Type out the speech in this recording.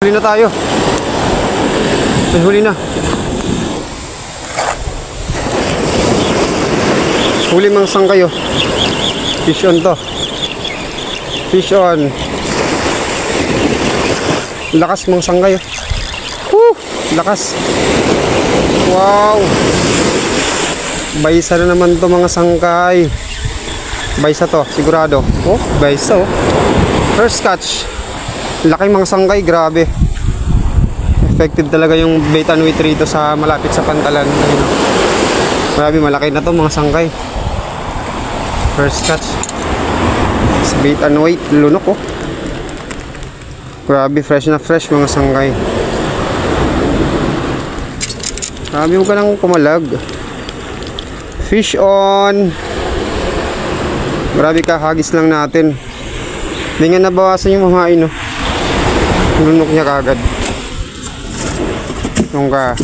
Huli na tayo. May huli na. Huli mang sangkay, oh. Fish on to. Fish on. Lakas mang sangkay, oh. Woo! Lakas. Wow. Baysa na naman to mga sangkay. Baysa to, sigurado. Oh, baysa, oh. First catch. Laki mga sangkay, grabe. Effective talaga yung bait and weight rito sa malapit sa pantalan. Ayun, oh. Grabe, malaki na to mga sangkay. First catch. Sa bait and weight, lunok, oh. Grabe, fresh na fresh mga sangkay. Grabe, huwag ka nang kumalag. Fish on. Grabe, kahagis lang natin. Hindi nga nabawasan yung mamain, no. Lunok niya kagad. Yung ka